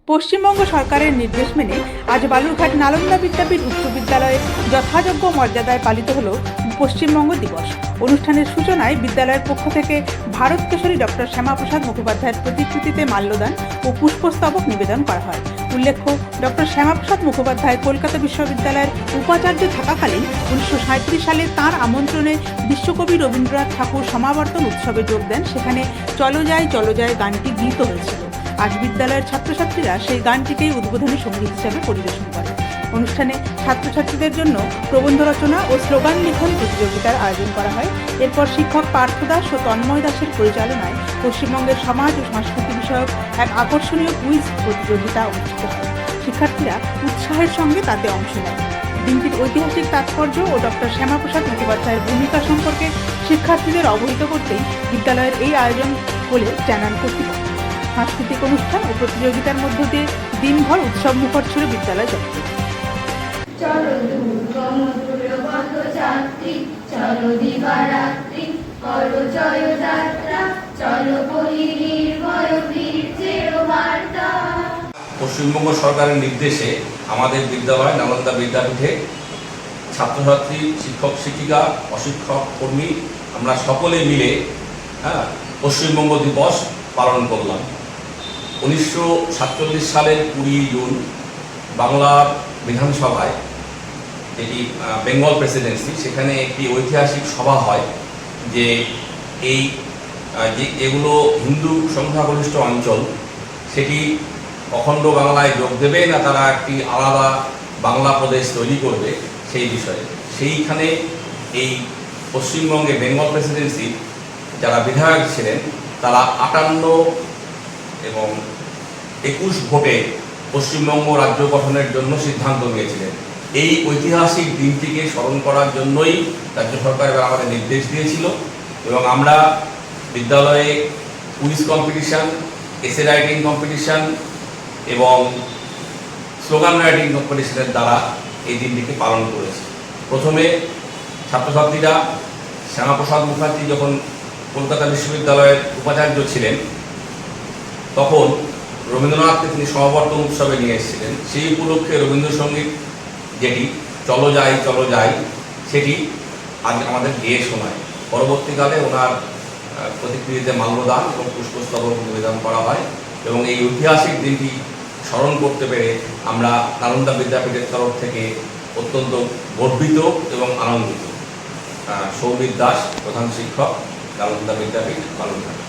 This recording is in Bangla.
পশ্চিমবঙ্গ সরকারের নির্দেশ মেনে আজ বালুরঘাট নালন্দা বিদ্যাপীঠ উচ্চ বিদ্যালয়ে যথাযোগ্য মর্যাদায় পালিত হল পশ্চিমবঙ্গ দিবস। অনুষ্ঠানের সূচনায় বিদ্যালয়ের পক্ষ থেকে ভারত কেশরী ডক্টর শ্যামাপ্রসাদ মুখোপাধ্যায়ের প্রতিকৃতিতে মাল্যদান ও পুষ্পস্তবক নিবেদন করা হয়। উল্লেখ্য, ডক্টর শ্যামাপ্রসাদ মুখোপাধ্যায় কলকাতা বিশ্ববিদ্যালয়ের উপাচার্য থাকাকালীন 1937 সালে তাঁর আমন্ত্রণে বিশ্বকবি রবীন্দ্রনাথ ঠাকুর সমাবর্তন উৎসবে যোগ দেন। সেখানে চলো যায় গানটি গীত হয়েছিল। আজ বিদ্যালয়ের ছাত্রছাত্রীরা সেই গানটিকেই উদ্বোধনী সঙ্গীত হিসাবে পরিবেশন করে। অনুষ্ঠানে ছাত্রছাত্রীদের জন্য প্রবন্ধ রচনা ও স্লোগান লিখন প্রতিযোগিতার আয়োজন করা হয়। এরপর শিক্ষক পার্থ দাস ও তন্ময় দাসের পরিচালনায় পশ্চিমবঙ্গের সমাজ ও সংস্কৃতি বিষয়ক এক আকর্ষণীয় কুইজ প্রতিযোগিতা অনুষ্ঠিত হয়। শিক্ষার্থীরা উৎসাহের সঙ্গে তাতে অংশ নেয়। দিনটির ঐতিহাসিক তাৎপর্য ও ডক্টর শ্যামাপ্রসাদ মুখোপাধ্যায়ের ভূমিকা সম্পর্কে শিক্ষার্থীদের অবহিত করতেই বিদ্যালয়ের এই আয়োজন বলে জানান কর্তৃপক্ষ। সাংস্কৃতিক অনুষ্ঠান ও প্রতিযোগিতার মধ্য দিয়ে দিনভর উৎসব মুখর ছিল বিদ্যালয় চত্বর। চলো দুর্গম দুর্গত যাত্রী, চলো দিবারাত্রি করো জয় যাত্রা, চলো বলি নির্ভয় বীর চেরো বার্তা। পশ্চিমবঙ্গ সরকারের নির্দেশে আমাদের বিদ্যালয় নালন্দা বিদ্যাপীঠে ছাত্রছাত্রী, শিক্ষক শিক্ষিকা, অশিক্ষক কর্মী আমরা সকলে মিলে পশ্চিমবঙ্গ দিবস পালন করলাম। 1947 সালের 20 জুন বাংলার বিধানসভায়, যেটি বেঙ্গল প্রেসিডেন্সি, সেখানে একটি ঐতিহাসিক সভা হয় যে এগুলো হিন্দু সংখ্যাগরিষ্ঠ অঞ্চল, সেটি অখণ্ড বাংলায় যোগ দেবে না তারা একটি আলাদা বাংলা প্রদেশ তৈরি করবে সেই বিষয়ে। সেইখানে এই পশ্চিমবঙ্গে বেঙ্গল প্রেসিডেন্সি যারা বিধায়ক ছিলেন তারা 58 এবং 21 ভোটে পশ্চিমবঙ্গ রাজ্য গঠনের জন্য সিদ্ধান্ত নিয়েছিলেন। এই ঐতিহাসিক দিনটিকে স্মরণ করার জন্যই রাজ্য সরকার এবার আমাদের নির্দেশ দিয়েছিল এবং আমরা বিদ্যালয়ে quiz competition, essay writing competition এবং স্লোগান রাইটিং কম্পিটিশনের দ্বারা এই দিনটিকে পালন করেছি। প্রথমে ছাত্রছাত্রীরা শ্যামাপ্রসাদ মুখার্জি যখন কলকাতা বিশ্ববিদ্যালয়ের উপাচার্য ছিলেন তখন রবীন্দ্রনাথকে তিনি সমাবর্তন উৎসবে নিয়ে এসেছিলেন। সেই উপলক্ষে রবীন্দ্রসঙ্গীত যেটি চলো যাই সেটি আজ আমাদের গেয়ে শোনায়। পরবর্তীকালে ওনার প্রতিকৃতিতে মাল্যদান এবং পুষ্পস্তবক নিবেদন করা হয় এবং এই ঐতিহাসিক দিনটি স্মরণ করতে পেরে আমরা নালন্দা বিদ্যাপীঠের তরফ থেকে অত্যন্ত গর্বিত এবং আনন্দিত। সৌমিত দাস, প্রধান শিক্ষক, নালন্দা বিদ্যাপীঠ, বালুরঘাট।